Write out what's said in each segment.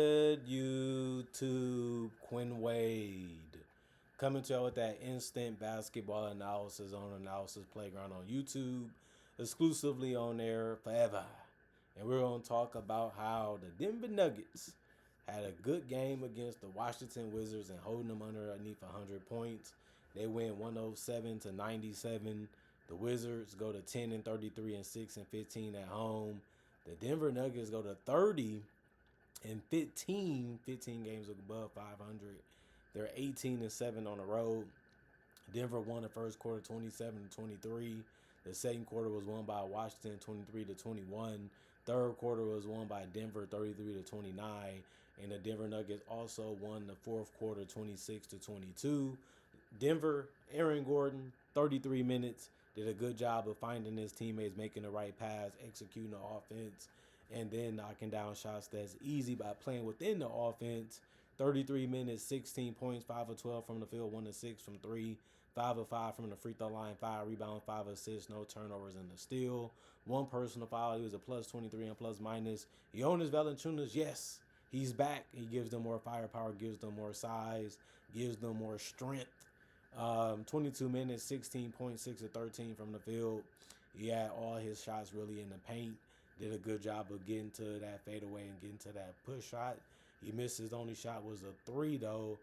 Good YouTube, Quinn Wade. Coming to you with that instant basketball analysis on Analysis Playground on YouTube, exclusively on there forever. And we're going to talk about how the Denver Nuggets had a good game against the Washington Wizards and holding them underneath 100 points. They win 107 to 97. The Wizards go to 10 and 33 and 6 and 15 at home. The Denver Nuggets go to 30 and 15 games above 500. They're 18 and 7 on the road. Denver won the first quarter 27 to 23. The second quarter was won by Washington 23 to 21. Third quarter was won by Denver 33 to 29. And the Denver Nuggets also won the fourth quarter 26 to 22. Denver, Aaron Gordon, 33 minutes, did a good job of finding his teammates, making the right pass, executing the offense, and then knocking down shots that's easy by playing within the offense. 33 minutes, 16 points, 5 of 12 from the field, 1 of 6 from 3, 5 of 5 from the free throw line, 5 rebounds, 5 assists, no turnovers in the steal. One personal foul. He was a plus 23 and plus minus. Jonas Valanciunas, yes, he's back. He gives them more firepower, gives them more size, gives them more strength. 22 minutes, 16.6 of 13 from the field. He had all his shots really in the paint. Did a good job of getting to that fadeaway and getting to that push shot. He missed his only shot was a 3 though.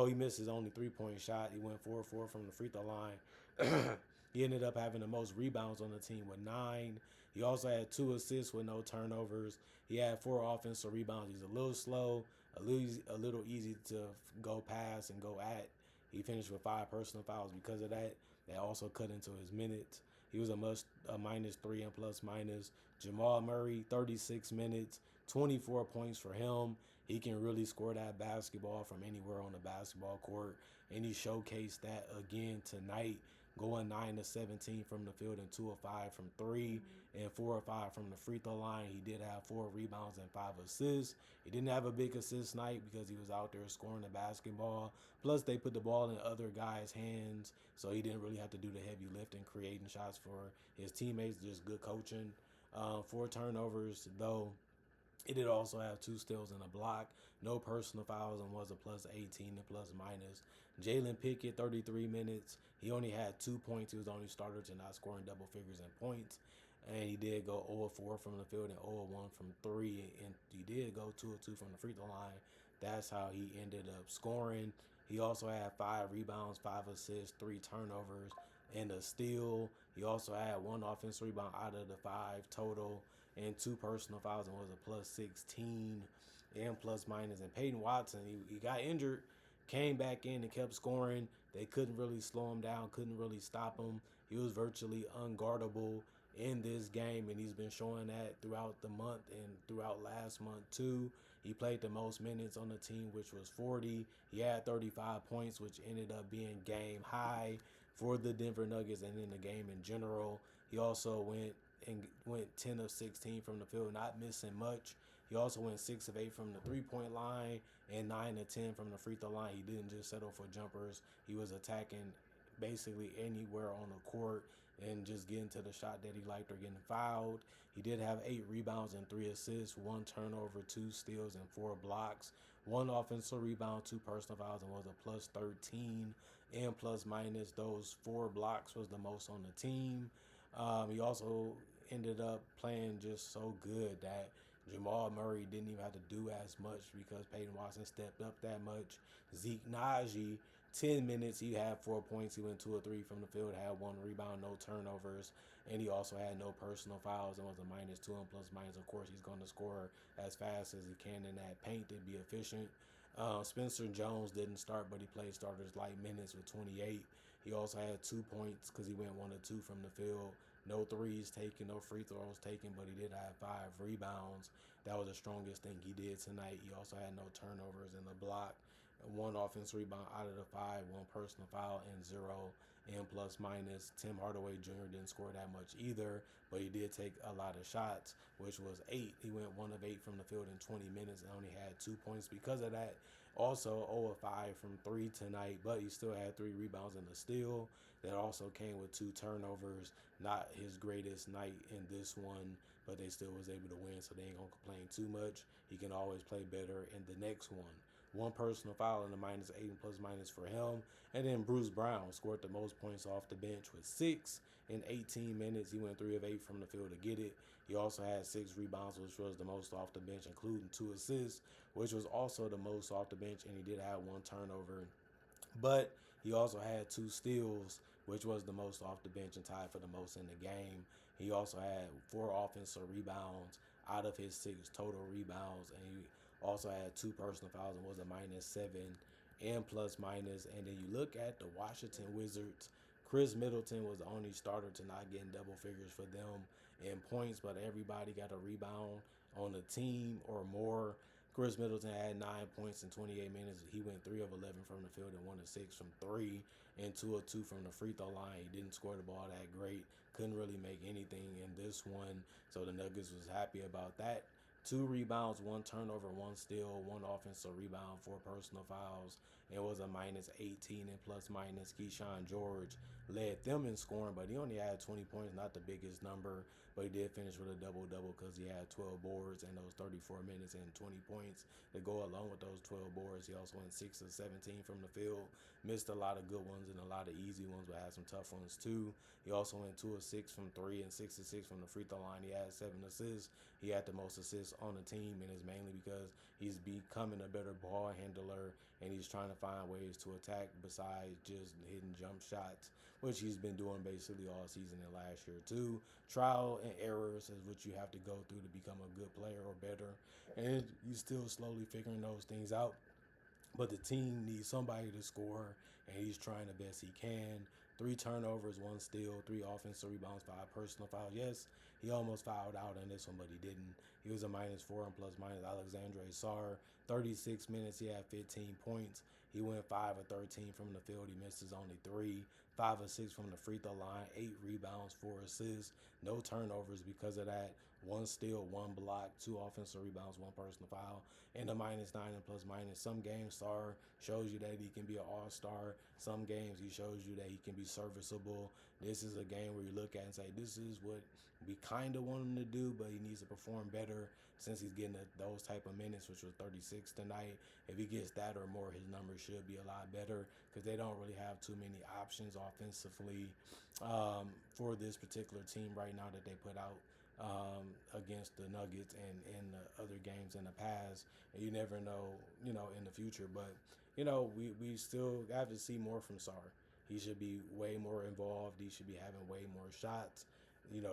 He missed his only 3-point shot. He went 4-4 from the free throw line. He ended up having the most rebounds on the team with 9. He also had 2 assists with no turnovers. He had 4 offensive rebounds. He's a little slow, a little easy to go past and go at. He finished with 5 personal fouls because of that. That also cut into his minutes. He was a minus 3 and plus minus. Jamal Murray, 36 minutes, 24 points for him. He can really score that basketball from anywhere on the basketball court. And he showcased that again tonight, going 9 of 17 from the field and 2 of 5 from 3 and 4 of 5 from the free throw line. He did have 4 rebounds and 5 assists. He didn't have a big assist night because he was out there scoring the basketball. Plus, they put the ball in other guys' hands, so he didn't really have to do the heavy lifting, creating shots for his teammates. Just good coaching. 4 turnovers, though. He did also have 2 steals and a block, no personal fouls, and was a plus 18 and plus minus. Jalen Pickett, 33 minutes. He only had 2 points. He was the only starter to not scoring double figures in points. And he did go 0-4 from the field and 0-1 from 3. And he did go 2-2 from the free throw line. That's how he ended up scoring. He also had 5 rebounds, 5 assists, 3 turnovers, and a steal. He also had 1 offensive rebound out of the 5 total and 2 personal fouls and was a plus 16 and plus minus. And Peyton Watson, he got injured, came back in and kept scoring. They couldn't really slow him down, couldn't really stop him. He was virtually unguardable in this game, and he's been showing that throughout the month and throughout last month too. He played the most minutes on the team, which was 40. He had 35 points, which ended up being game high for the Denver Nuggets and in the game in general. He also went 10 of 16 from the field, not missing much. He also went 6 of 8 from the 3-point line and 9 of 10 from the free throw line. He didn't just settle for jumpers. He was attacking basically anywhere on the court and just getting to the shot that he liked or getting fouled. He did have 8 rebounds and 3 assists, 1 turnover, 2 steals, and 4 blocks. 1 offensive rebound, 2 personal fouls, and was a plus 13 and plus minus. Those 4 blocks was the most on the team. He also ended up playing just so good that Jamal Murray didn't even have to do as much because Peyton Watson stepped up that much. Zeke Naji, 10 minutes, he had 4 points. He went 2 or 3 from the field, had 1 rebound, no turnovers, and he also had no personal fouls and was a minus 2 and plus minus. Of course, he's going to score as fast as he can in that paint to be efficient. Spencer Jones didn't start, but he played starters light minutes with 28. He also had 2 points because he went 1 or 2 from the field. No threes taken, no free throws taken, but he did have 5 rebounds. That was the strongest thing he did tonight. He also had no turnovers in the block. 1 offensive rebound out of the 5, 1 personal foul, and 0 and plus minus. Tim Hardaway Jr. didn't score that much either, but he did take a lot of shots, which was 8. He went 1 of 8 from the field in 20 minutes and only had 2 points because of that. Also 0 of 5 from 3 tonight, but he still had 3 rebounds and a steal. That also came with 2 turnovers. Not his greatest night in this one. but they still was able to win, so they ain't gonna complain too much. He can always play better in the next one. One personal foul and a -8 and plus minus for him. And then Bruce Brown scored the most points off the bench with 6 in 18 minutes. He went 3 of 8 from the field to get it. He also had 6 rebounds, which was the most off the bench, including 2 assists, which was also the most off the bench. And he did have 1 turnover, but he also had 2 steals, which was the most off the bench and tied for the most in the game. He also had 4 offensive rebounds out of his 6 total rebounds, and he also had 2 personal fouls and was a -7 and plus minus. And then you look at the Washington Wizards. Chris Middleton was the only starter to not get in double figures for them in points, but everybody got a rebound on the team or more. Chris Middleton had 9 points in 28 minutes. He went 3 of 11 from the field and 1 of 6 from three and 2 of 2 from the free throw line. He didn't score the ball that great. Couldn't really make anything in this one. So the Nuggets was happy about that. 2 rebounds, 1 turnover, 1 steal, 1 offensive rebound, 4 personal fouls, and was a -18 and plus minus. Keyshawn George led them in scoring, but he only had 20 points, not the biggest number, but he did finish with a double-double because he had 12 boards and those 34 minutes and 20 points to go along with those 12 boards. He also went 6 of 17 from the field, missed a lot of good ones and a lot of easy ones, but had some tough ones too. He also went 2 of 6 from three and 6 of 6 from the free throw line. He had 7 assists. He had the most assists on the team, and it's mainly because he's becoming a better ball handler and he's trying to find ways to attack besides just hitting jump shots, which he's been doing basically all season and last year too. Trial and errors is what you have to go through to become a good player or better, and you still slowly figuring those things out. But the team needs somebody to score, and he's trying the best he can. 3 turnovers, 1 steal, 3 offensive rebounds, 5 personal fouls. Yes, he almost fouled out in this one, but he didn't. He was a -4 and plus minus. Alexandre Sarr, 36 minutes, he had 15 points. He went 5 of 13 from the field. He missed his only three. 5 of 6 from the free throw line, 8 rebounds, 4 assists, no turnovers because of that. 1 steal, 1 block, 2 offensive rebounds, 1 personal foul, and a -9 and plus minus. Some games Star shows you that he can be an all-star. Some games he shows you that he can be serviceable. This is a game where you look at and say, this is what we kind of want him to do, but he needs to perform better since he's getting those type of minutes, which was 36 tonight. If he gets that or more, his numbers should be a lot better because they don't really have too many options offensively for this particular team right now that they put out against the Nuggets and in the other games in the past. And you never know, in the future. But, we still have to see more from Sar. He should be way more involved. He should be having way more shots.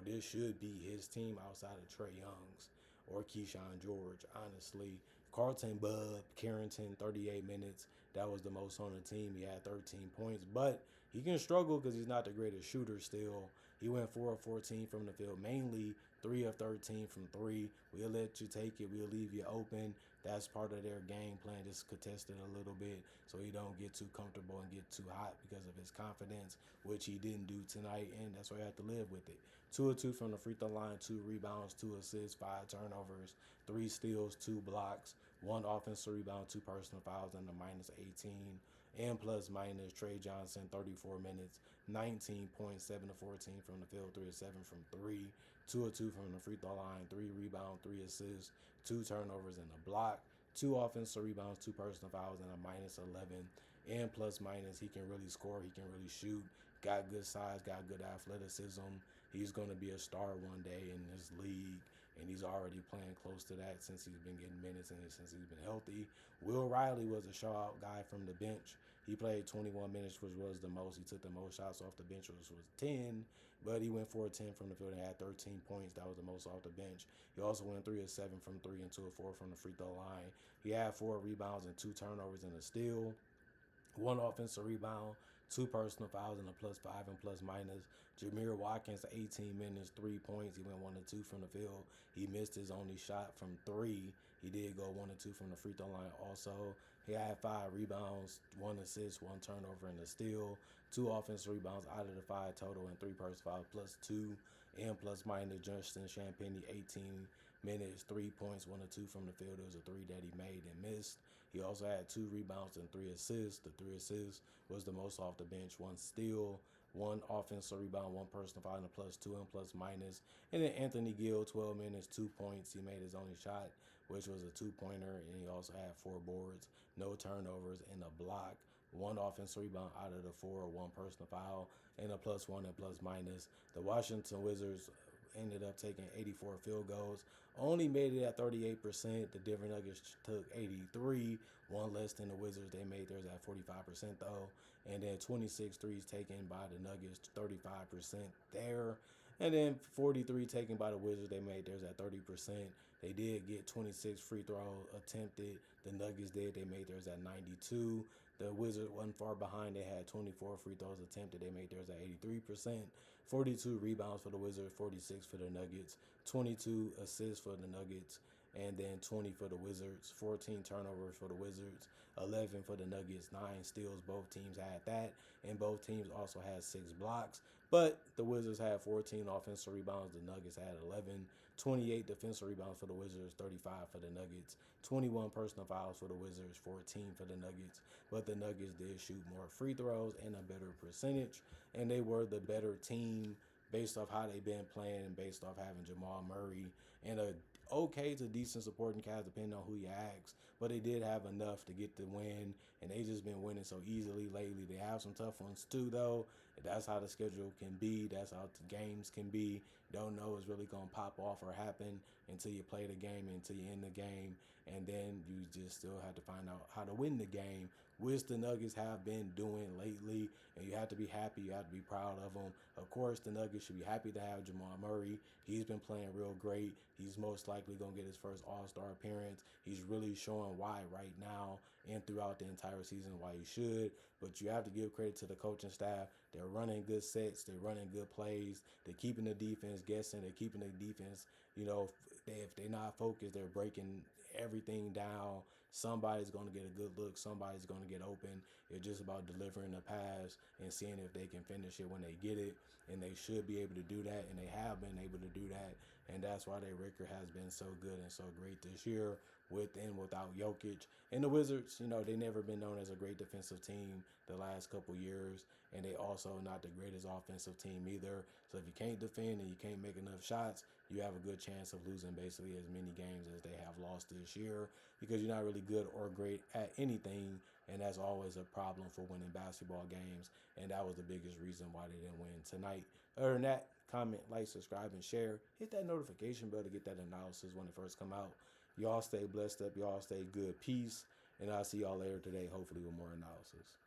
This should be his team outside of Trae Young's or Keyshawn George, honestly. Carlton Bub Carrington, 38 minutes. That was the most on the team. He had 13 points, but he can struggle because he's not the greatest shooter still. He went 4 of 14 from the field, mainly 3 of 13 from three. We'll let you take it. We'll leave you open. That's part of their game plan. Just contest it a little bit so he don't get too comfortable and get too hot because of his confidence, which he didn't do tonight, and that's why you have to live with it. 2 of 2 from the free throw line, 2 rebounds, 2 assists, 5 turnovers, 3 steals, 2 blocks, 1 offensive rebound, 2 personal fouls, and a -18 and plus minus. Trey Johnson, 34 minutes, 19 points, 7 of 14 from the field, 3 of 7 from three, 2 of 2 from the free throw line, 3 rebounds, 3 assists, 2 turnovers, and a block. 2 offensive rebounds, 2 personal fouls, and a -11 and plus minus. He can really score. He can really shoot. Got good size. Got good athleticism. He's going to be a star one day in this league, and he's already playing close to that since he's been getting minutes and since he's been healthy. Will Riley was a shout guy from the bench. He played 21 minutes, which was the most. He took the most shots off the bench, which was 10, but he went 4 of 10 from the field and had 13 points. That was the most off the bench. He also went 3 of 7 from three and 2 of 4 from the free throw line. He had 4 rebounds and 2 turnovers and a steal. 1 offensive rebound, 2 personal fouls, and a +5 and plus minus. Jameer Watkins, 18 minutes, 3 points. He went 1 of 2 from the field. He missed his only shot from three. He did go 1 of 2 from the free throw line also. He had 5 rebounds, 1 assist, 1 turnover, and a steal. 2 offensive rebounds out of the 5 total, and 3 personal fouls +2 and plus minus. Justin Champagnie, 18 minutes, 3 points, 1 of 2 from the field. It was a three that he made and missed. He also had 2 rebounds and 3 assists. The 3 assists was the most off the bench. 1 steal, 1 offensive rebound, 1 personal foul, and a +2 and plus minus. And then Anthony Gill, 12 minutes, 2 points. He made his only shot, which was a 2-pointer, and he also had 4 boards, no turnovers, and a block. 1 offensive rebound out of the 4, 1 personal foul, and a +1 and plus minus. The Washington Wizards ended up taking 84 field goals, only made it at 38%. The Denver Nuggets took 83, one less than the Wizards. They made theirs at 45% though. And then 26 threes taken by the Nuggets, 35% there. And then 43 taken by the Wizards. They made theirs at 30%. They did get 26 free throws attempted. The Nuggets did. They made theirs at 92. The Wizards wasn't far behind. They had 24 free throws attempted. They made theirs at 83%. 42 rebounds for the Wizards, 46 for the Nuggets, 22 assists for the Nuggets, and then 20 for the Wizards, 14 turnovers for the Wizards, 11 for the Nuggets, 9 steals. Both teams had that, and both teams also had 6 blocks. But the Wizards had 14 offensive rebounds. The Nuggets had 11. 28 defensive rebounds for the Wizards, 35 for the Nuggets, 21 personal fouls for the Wizards, 14 for the Nuggets. But the Nuggets did shoot more free throws and a better percentage, and they were the better team based off how they've been playing and based off having Jamal Murray and a okay to decent supporting cast depending on who you ask. But they did have enough to get the win, and they just been winning so easily lately. They have some tough ones too, though. That's how the schedule can be. That's how the games can be. You don't know what's really going to pop off or happen until you play the game, until you end the game, and then you just still have to find out how to win the game, which the Nuggets have been doing lately, and you have to be happy. You have to be proud of them. Of course, the Nuggets should be happy to have Jamal Murray. He's been playing real great. He's most likely going to get his first All-Star appearance. He's really showing why right now and throughout the entire season why he should. But you have to give credit to the coaching staff. They're running good sets. They're running good plays. They're keeping the defense guessing. They're keeping the defense, if they're not focused, they're breaking everything down. Somebody's going to get a good look. Somebody's going to get open. It's just about delivering the pass and seeing if they can finish it when they get it. And they should be able to do that, and they have been able to do that. And that's why their record has been so good and so great this year, with and without Jokic. And the Wizards, they never been known as a great defensive team the last couple years, and they also not the greatest offensive team either. So if you can't defend and you can't make enough shots, you have a good chance of losing basically as many games as they have lost this year, because you're not really good or great at anything, and that's always a problem for winning basketball games, and that was the biggest reason why they didn't win tonight. Other than that, comment, like, subscribe, and share. Hit that notification bell to get that analysis when it first come out. Y'all stay blessed up. Y'all stay good. Peace. And I'll see y'all later today, hopefully with more analysis.